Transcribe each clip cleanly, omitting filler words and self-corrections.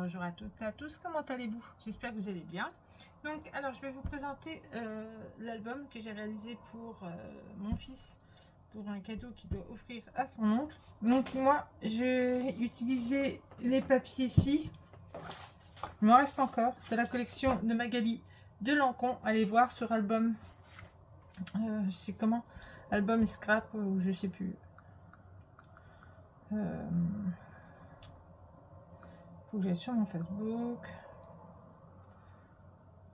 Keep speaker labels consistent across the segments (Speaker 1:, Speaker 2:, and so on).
Speaker 1: Bonjour à toutes et à tous, comment allez-vous? J'espère que vous allez bien. Donc, alors je vais vous présenter l'album que j'ai réalisé pour mon fils, pour un cadeau qu'il doit offrir à son oncle. Donc moi, j'ai utilisé les papiers ici. Il m'en reste encore de la collection de Magali de Lancon. Allez voir sur album, je sais comment, album scrap ou je sais plus. Faut que j'aille sur mon Facebook.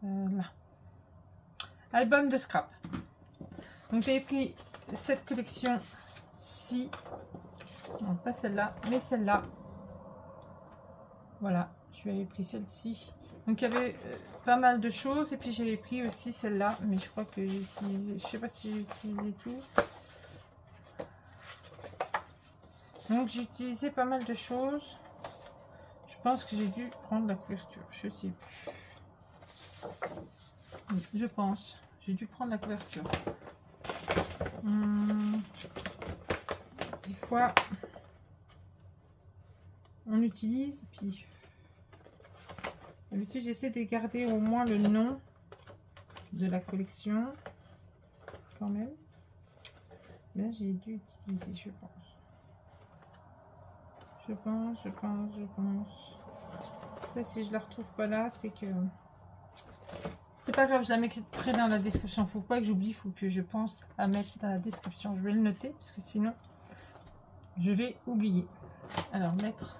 Speaker 1: Là. Album de scrap. Donc j'avais pris cette collection-ci. Non, pas celle-là, mais celle-là. Voilà, je avais pris celle-ci. Donc il y avait pas mal de choses. Et puis j'avais pris aussi celle-là. Mais je crois que j'ai utilisé... Je sais pas si j'ai utilisé tout. Donc j'ai utilisé pas mal de choses. Je pense que j'ai dû prendre la couverture. Je sais plus. Oui, je pense. J'ai dû prendre la couverture. Des fois, on utilise, puis d'habitude j'essaie de garder au moins le nom de la collection, quand même. Là, j'ai dû utiliser, je pense. Je pense. Ça, si je la retrouve pas là, c'est que... C'est pas grave, je la mettrai dans la description. Faut pas que j'oublie, faut que je pense à mettre dans la description. Je vais le noter, parce que sinon, je vais oublier. Alors, mettre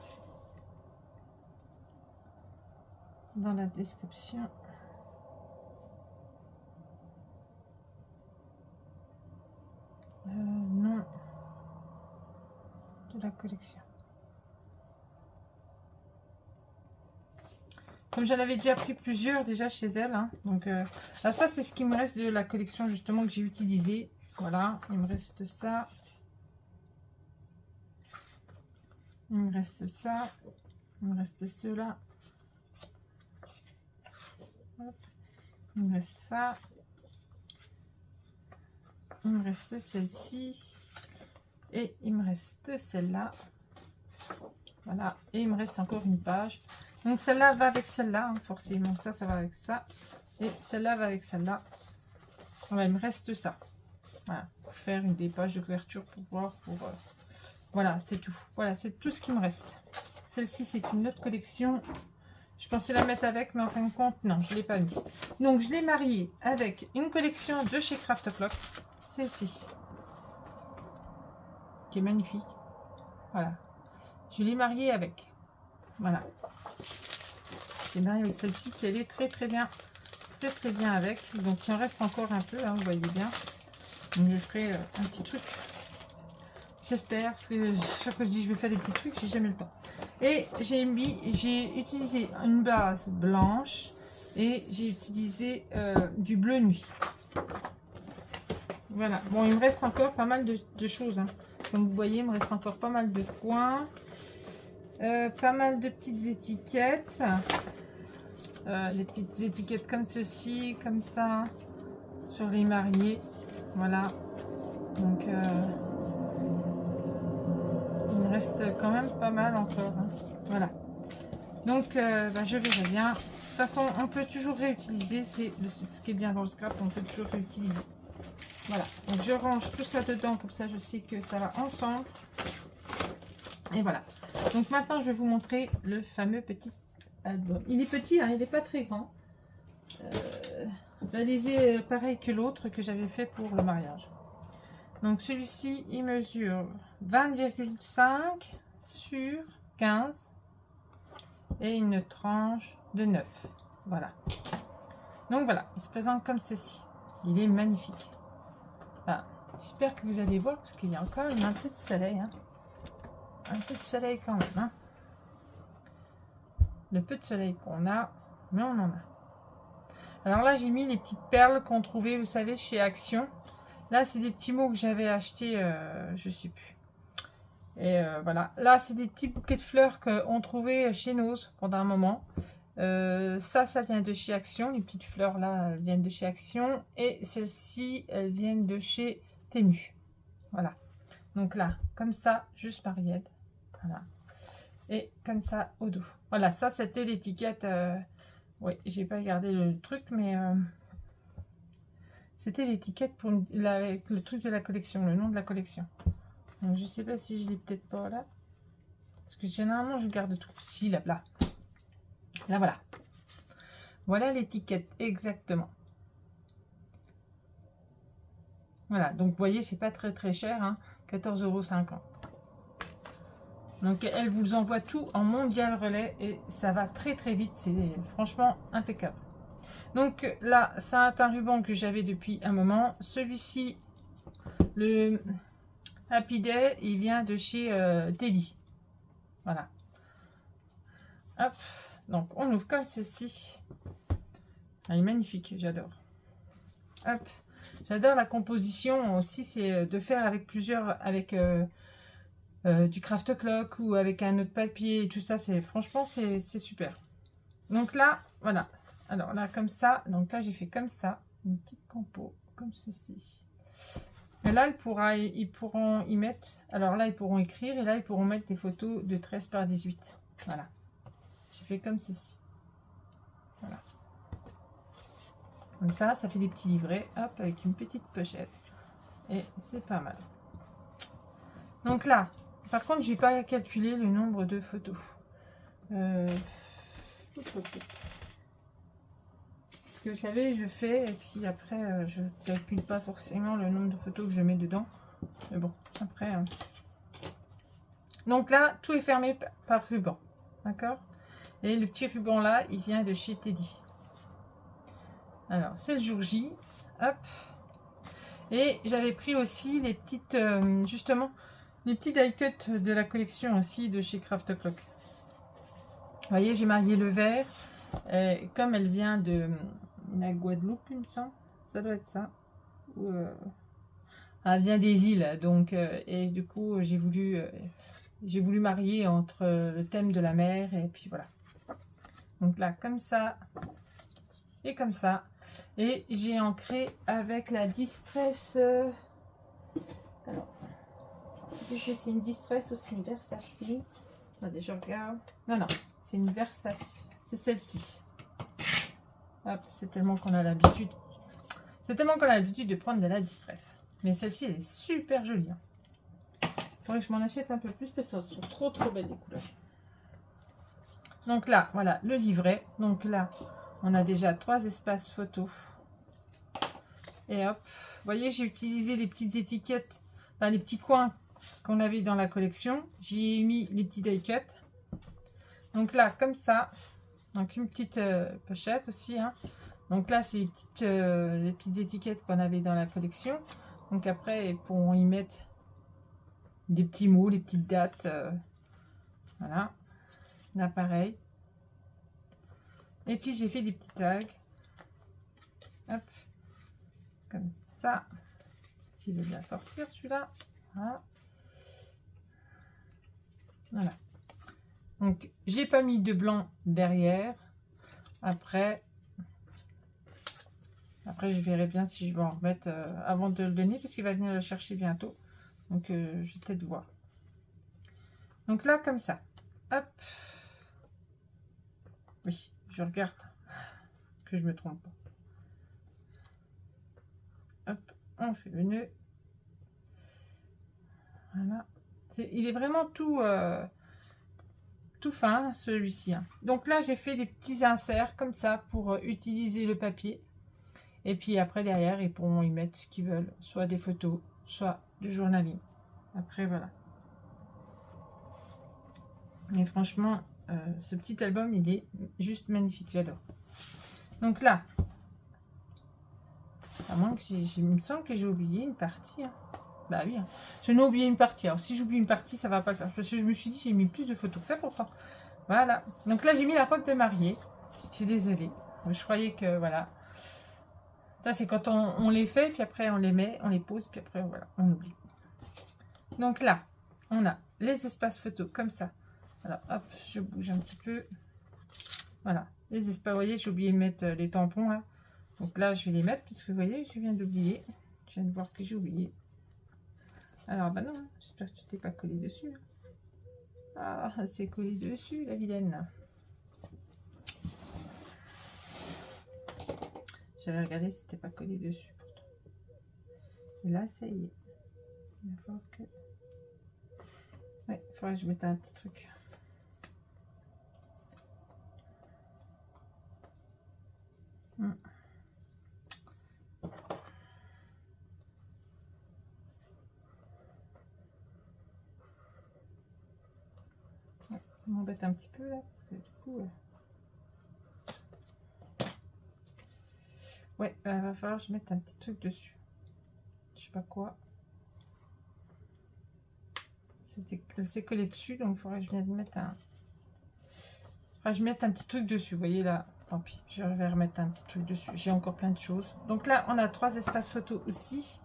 Speaker 1: dans la description. Nom de la collection. Comme j'en avais déjà pris plusieurs déjà chez elle, hein, donc là, ça c'est ce qui me reste de la collection justement que j'ai utilisé. Voilà, il me reste ça. Il me reste ça. Il me reste ceux-là. Il me reste ça. Il me reste celle-ci. Et il me reste celle-là. Voilà, et il me reste encore une page. Donc celle-là va avec celle-là, hein, forcément. Ça va avec ça. Et celle-là va avec celle-là. Voilà, il me reste ça. Voilà, pour faire des pages de couverture pour voir. Voilà, c'est tout. Voilà, c'est tout ce qui me reste. Celle-ci, c'est une autre collection. Je pensais la mettre avec, mais en fin de compte, non, je ne l'ai pas mise. Donc, je l'ai mariée avec une collection de chez Craft Clock. Celle-ci. Qui est magnifique. Voilà. Je l'ai mariée avec. Voilà. J'ai marié avec celle-ci qui allait très bien. Très bien avec. Donc, il en reste encore un peu, hein, vous voyez bien. Donc, je ferai un petit truc. J'espère, parce que chaque fois que je dis je vais faire des petits trucs, j'ai jamais le temps. Et j'ai utilisé une base blanche et j'ai utilisé du bleu nuit. Voilà. Bon, il me reste encore pas mal de choses, hein. Comme vous voyez, il me reste encore pas mal de coins. Pas mal de petites étiquettes. Les petites étiquettes comme ceci, comme ça, sur les mariés. Voilà. Donc, il me reste quand même pas mal encore, hein. Voilà. Donc, je verrai bien. De toute façon, on peut toujours réutiliser. C'est ce qui est bien dans le scrap, on peut toujours réutiliser. Voilà. Donc, je range tout ça dedans, comme ça, je sais que ça va ensemble. Et voilà. Donc, maintenant, je vais vous montrer le fameux petit album. Il est petit, hein, il n'est pas très grand. Réalisé pareil que l'autre que j'avais fait pour le mariage. Donc, celui-ci, il mesure 20,5 sur 15 et une tranche de 9. Voilà. Donc, voilà, il se présente comme ceci. Il est magnifique. Enfin, j'espère que vous allez voir parce qu'il y a encore un peu de soleil, hein. Un peu de soleil quand même, hein. Le peu de soleil qu'on a, mais on en a. Alors là, j'ai mis les petites perles qu'on trouvait, vous savez, chez Action. Là, c'est des petits mots que j'avais achetés, je sais plus. Et voilà. Là, c'est des petits bouquets de fleurs qu'on trouvait chez Nose pendant un moment. Ça vient de chez Action. Les petites fleurs là, elles viennent de chez Action. Et celles-ci, elles viennent de chez Temu. Voilà. Donc là, comme ça, juste par riette. Voilà. et comme ça au dos. Voilà, ça c'était l'étiquette. Oui, j'ai pas gardé le truc, mais c'était l'étiquette pour le truc de la collection, le nom de la collection. Donc, je sais pas si je l'ai peut-être pas là. Parce que généralement, je garde tout. Si, là, là. Là, voilà. Voilà l'étiquette, exactement. Voilà, donc vous voyez, c'est pas très cher, hein, 14,50 €. Donc, elle vous envoie tout en mondial relais et ça va très vite. C'est franchement impeccable. Donc là, ça a un ruban que j'avais depuis un moment. Celui-ci, le Happy Day, il vient de chez Teddy. Voilà. Hop. Donc, on ouvre comme ceci. Elle est magnifique, j'adore. Hop. J'adore la composition aussi, c'est de faire avec plusieurs, avec du craft clock ou avec un autre papier et tout ça. C'est franchement, c'est super. Donc là, voilà. Alors là, comme ça. Donc là, j'ai fait comme ça. Une petite compo, comme ceci. Et là, ils pourront y mettre. Alors là, ils pourront écrire. Et là, ils pourront mettre des photos de 13 par 18. Voilà. J'ai fait comme ceci. Voilà. Comme ça fait des petits livrets. Hop, avec une petite pochette. Et c'est pas mal. Donc là, par contre, j'ai pas calculé le nombre de photos. Parce que vous savez, je fais et puis après, je calcule pas forcément le nombre de photos que je mets dedans. Mais bon, après. Donc là, tout est fermé par ruban. D'accord? Et le petit ruban là, il vient de chez Teddy. Alors, c'est le jour J. Hop. Et j'avais pris aussi les petites, justement, les petits die cuts de la collection aussi de chez Craft Clock. Vous voyez, j'ai marié le vert. Comme elle vient de la Guadeloupe, il me semble. Ça doit être ça. Ou, elle vient des îles. Donc, et du coup, j'ai voulu marier entre le thème de la mer et puis voilà. Donc là, comme ça et comme ça. Et j'ai ancré avec la Distress. Alors, je sais pas si c'est une Distress ou c'est une Versace. Attendez, je regarde. Non, non, c'est une Versace. C'est celle-ci. Hop, c'est tellement qu'on a l'habitude. C'est tellement qu'on a l'habitude de prendre de la Distress. Mais celle-ci, elle est super jolie. Il faudrait que je m'en achète un peu plus parce qu'elles sont trop belles les couleurs. Donc là, voilà, le livret. Donc là, on a déjà 3 espaces photos. Et hop, vous voyez, j'ai utilisé les petites étiquettes, enfin les petits coins qu'on avait dans la collection. J'y ai mis les petits die cuts. Donc là, comme ça. Donc une petite pochette aussi. Hein. Donc là, c'est les petites étiquettes qu'on avait dans la collection. Donc après, ils pourront y mettre des petits mots, les petites dates. Voilà. Là, pareil. Et puis, j'ai fait des petits tags. Hop. Comme ça. S'il veut bien sortir, celui-là. Voilà. Voilà. Donc, j'ai pas mis de blanc derrière. Après, je verrai bien si je vais en remettre avant de le donner, parce qu'il va venir le chercher bientôt. Donc, je vais peut-être voir. Donc là, comme ça. Hop. Oui, je regarde que je me trompe pas. Hop, on fait le nœud. Voilà. Il est vraiment tout fin, celui-ci. Hein. Donc là, j'ai fait des petits inserts comme ça pour utiliser le papier. Et puis après, derrière, ils pourront y mettre ce qu'ils veulent. Soit des photos, soit du journaling. Après, voilà. Mais franchement, ce petit album, il est juste magnifique. J'adore. Donc là, à moins que il me semble que j'ai oublié une partie. Hein. Bah oui, hein. Je n'ai oublié une partie. Alors si j'oublie une partie, ça va pas le faire. Parce que je me suis dit, j'ai mis plus de photos que ça pourtant. Voilà. Donc là, j'ai mis la robe de mariée. Je suis désolée. Je croyais que, voilà. Ça, c'est quand on les fait, puis après on les met, on les pose, puis après, voilà, on oublie. Donc là, on a les espaces photos comme ça. Alors, hop, je bouge un petit peu. Voilà. Les espaces, vous voyez, j'ai oublié de mettre les tampons, là. Donc là, je vais les mettre, puisque vous voyez, je viens d'oublier. Je viens de voir que j'ai oublié. Alors, bah non, j'espère que tu t'es pas collé dessus. Hein. Ah, c'est collé dessus, la vilaine. J'avais regardé si c'était pas collé dessus. Pourtant. Et là, ça y est. Il va falloir que... Ouais, il faudrait que je mette un petit truc. Ouais, ça m'embête un petit peu là, parce que du coup... Ouais, il va falloir que je mette un petit truc dessus. Je sais pas quoi. C'est collé dessus, donc il faudrait que je vienne mettre un... Enfin, je mette un petit truc dessus, vous voyez là. Tant pis, je vais remettre un petit truc dessus. J'ai encore plein de choses. Donc là, on a 3 espaces photos aussi.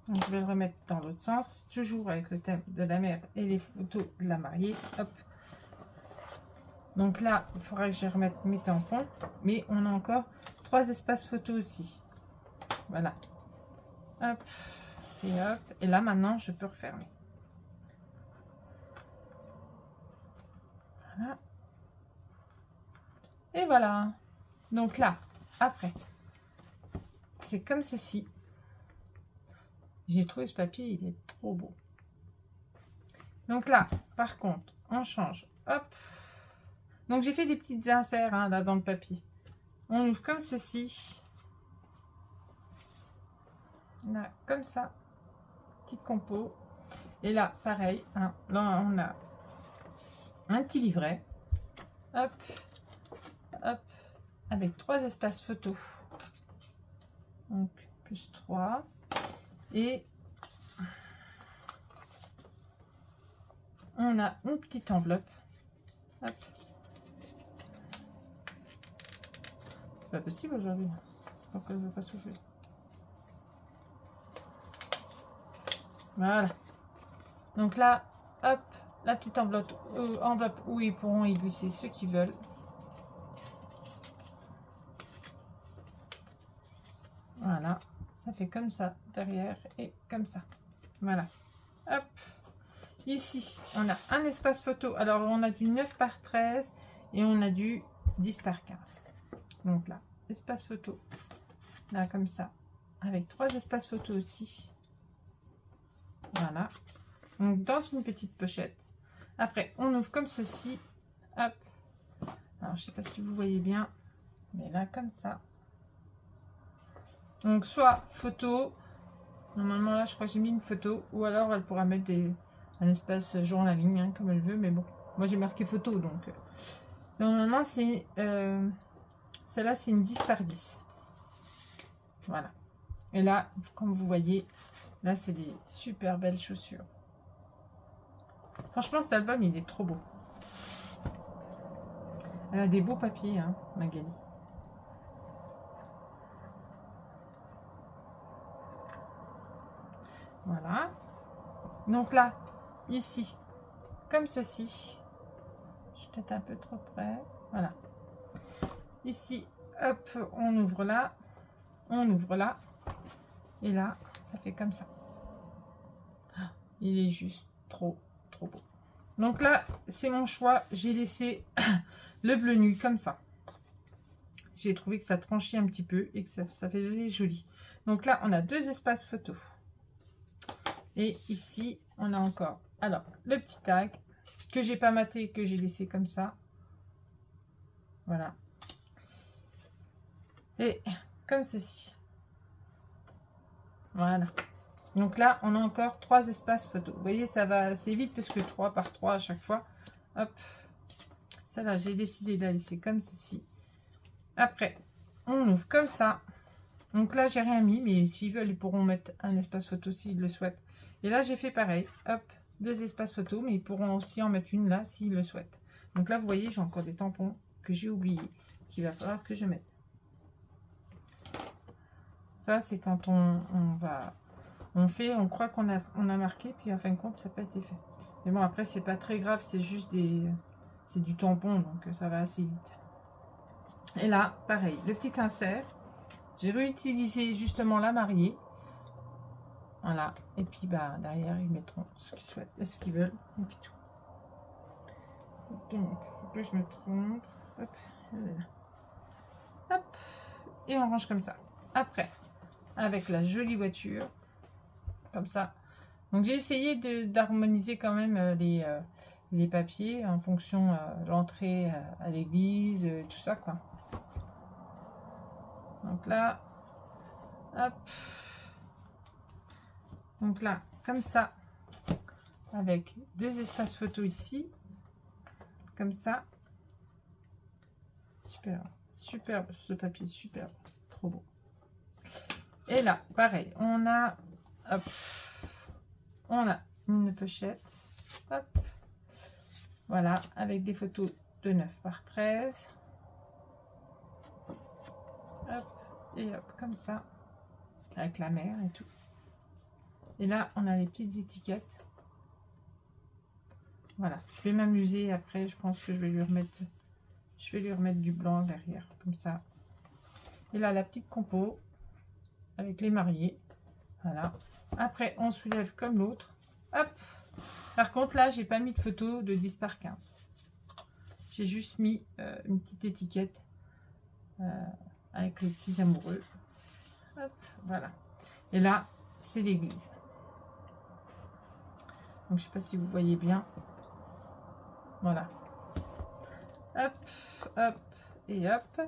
Speaker 1: Donc je vais le remettre dans l'autre sens. Toujours avec le thème de la mère et les photos de la mariée. Hop. Donc là, il faudra que je remette mes tampons. Mais on a encore 3 espaces photos aussi. Voilà. Hop. Et hop. Et là, maintenant, je peux refermer. Voilà. Et voilà. Donc là, après, c'est comme ceci. J'ai trouvé ce papier, il est trop beau. Donc là, par contre, on change. Hop. Donc j'ai fait des petites inserts hein, là dans le papier. On ouvre comme ceci. Là, comme ça. Petite compo. Et là, pareil. Hein, là, on a un petit livret. Hop. Hop. Avec 3 espaces photos. Donc, plus 3. Et on a une petite enveloppe. Hop. C'est pas possible aujourd'hui. Pourquoi je ne veux pas souffler? Voilà. Donc là, hop, la petite enveloppe où ils pourront y glisser ceux qui veulent. Voilà. Ça fait comme ça derrière et comme ça. Voilà. Hop. Ici, on a un espace photo. Alors, on a du 9 par 13 et on a du 10 par 15. Donc là, espace photo. Là, comme ça. Avec 3 espaces photo aussi. Voilà. Donc, dans une petite pochette. Après, on ouvre comme ceci. Hop. Alors, je sais pas si vous voyez bien. Mais là, comme ça. Donc, soit photo. Normalement, là, je crois que j'ai mis une photo. Ou alors, elle pourra mettre un espace jour en la ligne, hein, comme elle veut. Mais bon, moi, j'ai marqué photo. Donc, normalement, c'est... celle-là, c'est une 10 par 10. Voilà. Et là, comme vous voyez, là, c'est des super belles chaussures. Franchement, cet album, il est trop beau. Elle a des beaux papiers, hein, Magali. Voilà. Donc là, ici, comme ceci. Je suis peut-être un peu trop près. Voilà. Ici, hop, on ouvre là. On ouvre là. Et là, ça fait comme ça. Il est juste trop beau. Donc là, c'est mon choix. J'ai laissé le bleu nuit comme ça. J'ai trouvé que ça tranchait un petit peu et que ça faisait joli. Donc là, on a 2 espaces photos. Et ici, on a encore, alors, le petit tag que j'ai pas maté, que j'ai laissé comme ça. Voilà. Et comme ceci. Voilà. Donc là, on a encore 3 espaces photos. Vous voyez, ça va assez vite parce que 3 par 3 à chaque fois. Hop. Celle-là, j'ai décidé de la laisser comme ceci. Après, on ouvre comme ça. Donc là, j'ai rien mis, mais s'ils veulent, ils pourront mettre un espace photo s'ils le souhaitent. Et là, j'ai fait pareil. Hop, 2 espaces photos, mais ils pourront aussi en mettre une là s'ils le souhaitent. Donc là, vous voyez, j'ai encore des tampons que j'ai oubliés, qu'il va falloir que je mette. Ça, c'est quand on croit qu'on a marqué, puis en fin de compte, ça n'a pas été fait. Mais bon, après, c'est pas très grave, c'est juste c'est du tampon, donc ça va assez vite. Et là, pareil, le petit insert. J'ai réutilisé justement la mariée. Voilà. Et puis bah derrière, ils mettront ce qu'ils souhaitent, ce qu'ils veulent. Et puis tout. Donc, faut pas que je me trompe. Hop, elle est là. Hop. Et on range comme ça. Après, avec la jolie voiture. Comme ça. Donc j'ai essayé d'harmoniser quand même les papiers en fonction de l'entrée à l'église, tout ça quoi. Donc là, hop. Donc là, comme ça, avec deux espaces photo ici, comme ça. Super, superbe ce papier, superbe, trop beau. Et là, pareil, on a, hop, on a une pochette, hop, voilà, avec des photos de 9 par 13. Hop, et hop, comme ça, avec la mer et tout. Et là, on a les petites étiquettes. Voilà, je vais m'amuser après, je pense que je vais lui remettre du blanc derrière, comme ça. Et là, la petite compo, avec les mariés, voilà. Après, on soulève comme l'autre, hop. Par contre, là, j'ai pas mis de photo de 10 par 15. J'ai juste mis une petite étiquette avec les petits amoureux. Hop, voilà. Et là, c'est l'église. Donc, je sais pas si vous voyez bien. Voilà. Hop, hop et hop.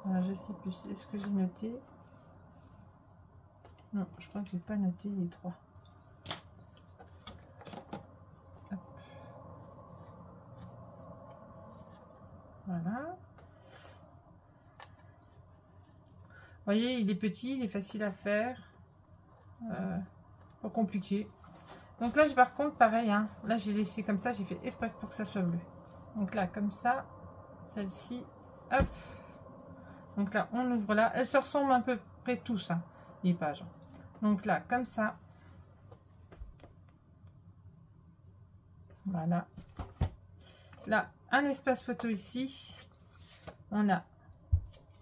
Speaker 1: Alors, je sais plus, est-ce que j'ai noté? Non, je crois que j'ai pas noté les trois. Hop. Voilà. Vous voyez, il est petit, il est facile à faire. Pas compliqué. Donc là, par contre, pareil, hein, là j'ai laissé comme ça, j'ai fait exprès pour que ça soit bleu. Donc là, comme ça, celle-ci, hop. Donc là, on ouvre là. Elles se ressemblent à peu près tous, hein, les pages. Donc là, comme ça. Voilà. Là, un espace photo ici. On a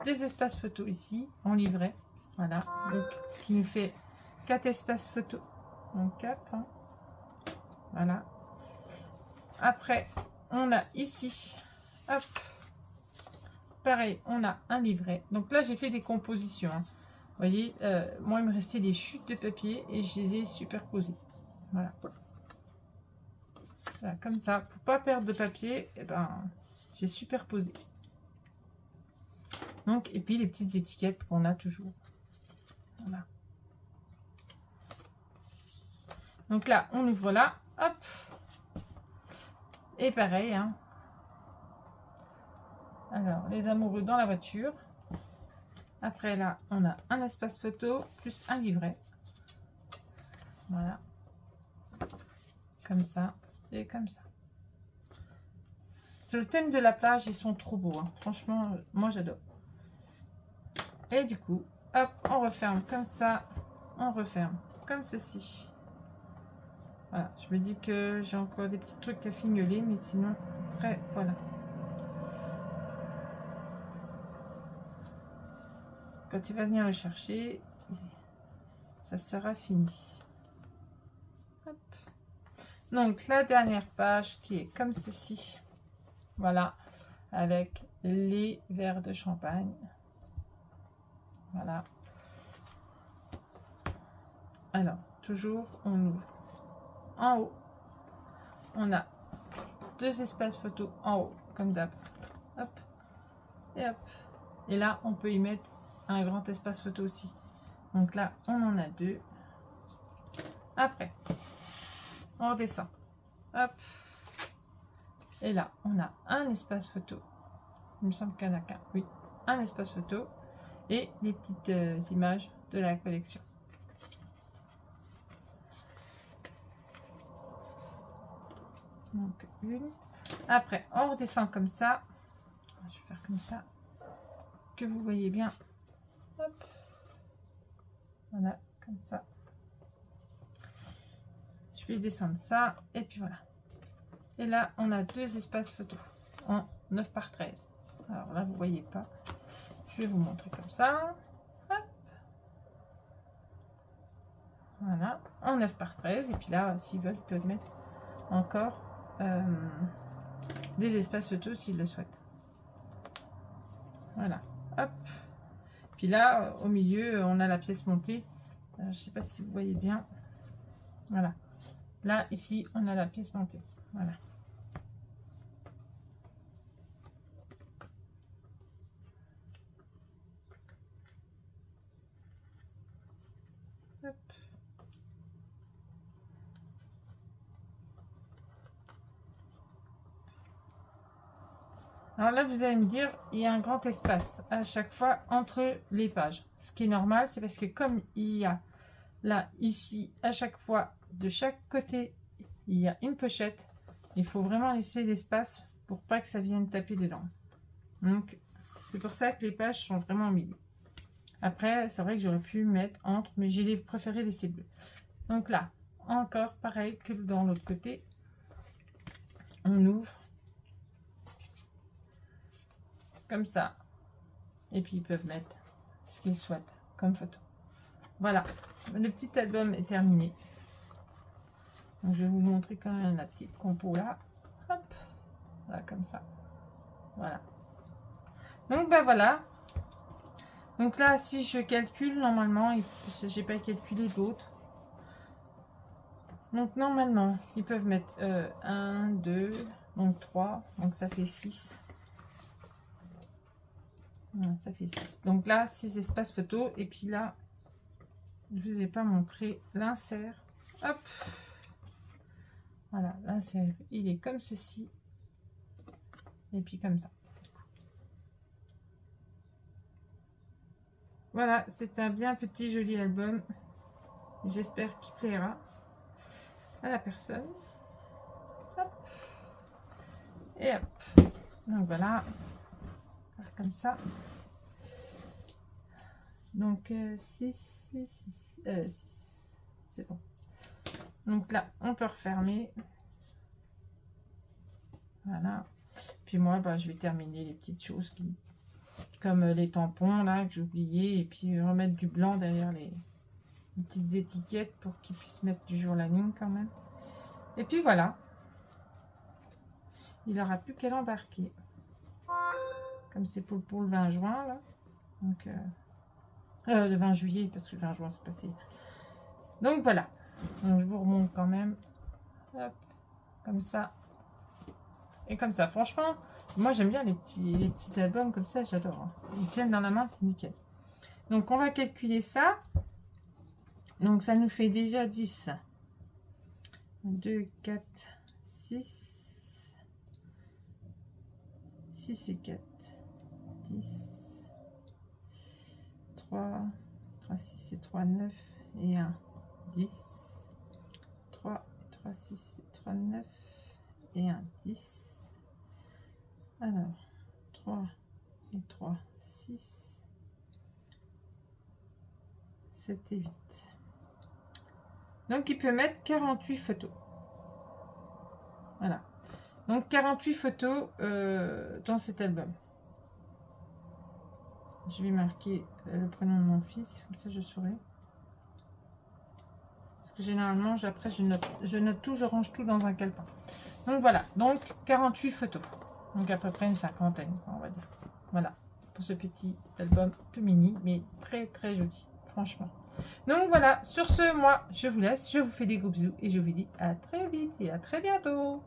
Speaker 1: des espaces photo ici, en livret. Voilà. Donc, ce qui nous fait 4 espaces photo. Donc 4. Hein. Voilà. Après, on a ici, hop, pareil, on a un livret. Donc là, j'ai fait des compositions. Hein. Vous voyez, moi, il me restait des chutes de papier et je les ai superposées. Voilà. Voilà, comme ça, pour pas perdre de papier, eh ben, j'ai superposé. Donc, et puis les petites étiquettes qu'on a toujours. Voilà. Donc là, on ouvre là, hop. Et pareil, hein. Alors, les amoureux dans la voiture. Après, là, on a un espace photo plus un livret. Voilà. Comme ça et comme ça. Sur le thème de la plage, ils sont trop beaux. Hein. Franchement, moi, j'adore. Et du coup, hop, on referme comme ça. On referme comme ceci. Voilà. Je me dis que j'ai encore des petits trucs à fignoler, mais sinon, après, voilà. Quand tu vas venir le chercher, ça sera fini. Hop. Donc la dernière page qui est comme ceci. Voilà, avec les verres de champagne. Voilà. Alors, toujours, on ouvre en haut. On a deux espaces photo en haut, comme d'hab. Hop, et hop. Et là, on peut y mettre un grand espace photo aussi. Donc là, on en a deux. Après, on redescend. Hop. Et là, on a un espace photo. Il me semble qu'il n'y en a qu'un. Oui, un espace photo. Et les petites images de la collection. Donc, une. Après, on redescend comme ça. Je vais faire comme ça. Que vous voyez bien. Hop. Voilà, comme ça. Je vais descendre ça. Et puis voilà. Et là, on a deux espaces photo en 9 par 13. Alors là, vous voyez pas. Je vais vous montrer comme ça. Hop. Voilà, en 9 par 13. Et puis là, s'ils veulent, ils peuvent mettre encore des espaces photos s'ils le souhaitent. Voilà, hop. Puis là, au milieu, on a la pièce montée. Je sais pas si vous voyez bien. Voilà. Là, ici, on a la pièce montée. Voilà. Hop. Alors là, vous allez me dire, il y a un grand espace à chaque fois entre les pages. Ce qui est normal, c'est parce que comme il y a là, ici, à chaque fois, de chaque côté, il y a une pochette, il faut vraiment laisser l'espace pour pas que ça vienne taper dedans. Donc, c'est pour ça que les pages sont vraiment au milieu. Après, c'est vrai que j'aurais pu mettre entre, mais j'ai préféré laisser bleu. Donc là, encore pareil que dans l'autre côté, on ouvre comme ça. Et puis, ils peuvent mettre ce qu'ils souhaitent comme photo. Voilà, le petit album est terminé. Donc, je vais vous montrer quand même la petite compo là. Hop, là, comme ça. Voilà. Donc, ben voilà. Donc là, si je calcule, normalement, j'ai pas calculé d'autres. Donc, normalement, ils peuvent mettre 1, 2, donc 3. Donc, ça fait 6. Voilà, ça fait 6. Donc là, 6 espaces photo. Et puis là, je vous ai pas montré l'insert. Hop. Voilà, l'insert, il est comme ceci. Et puis comme ça. Voilà, c'est un bien petit joli album. J'espère qu'il plaira à la personne. Hop. Et hop. Donc voilà. Comme ça. Donc 6, 6, 6. C'est bon. Donc là, on peut refermer. Voilà. Puis moi, bah, je vais terminer les petites choses comme les tampons là que j'ai oublié, et puis remettre du blanc derrière les petites étiquettes pour qu'ils puissent mettre du jour la ligne quand même. Et puis voilà, il n'aura plus qu'à l'embarquer comme c'est pour le 20 juin là, donc le 20 juillet parce que le 20 juin c'est passé. Donc voilà, donc je vous remonte quand même. Hop, comme ça et comme ça. Franchement, moi j'aime bien les petits albums comme ça, j'adore, hein. Ils tiennent dans la main, c'est nickel. Donc on va calculer ça. Donc ça nous fait déjà 10. 2, 4, 6. 6 et 4. 10. 3. 3, 6 et 3, 9. Et 1. 10. 3, 3, 6 et 3, 9. Et 1, 10. Alors, 3 et 3, 6. 7 et 8. Donc, il peut mettre 48 photos. Voilà. Donc, 48 photos dans cet album. Je vais marquer le prénom de mon fils, comme ça je saurai. Parce que généralement, après, je note tout, je range tout dans un calepin. Donc, voilà. Donc, 48 photos. Donc, à peu près une cinquantaine, on va dire. Voilà. Pour ce petit album tout mini, mais très, très joli. Franchement. Donc voilà, sur ce, moi, je vous laisse. Je vous fais des gros bisous et je vous dis à très vite et à très bientôt.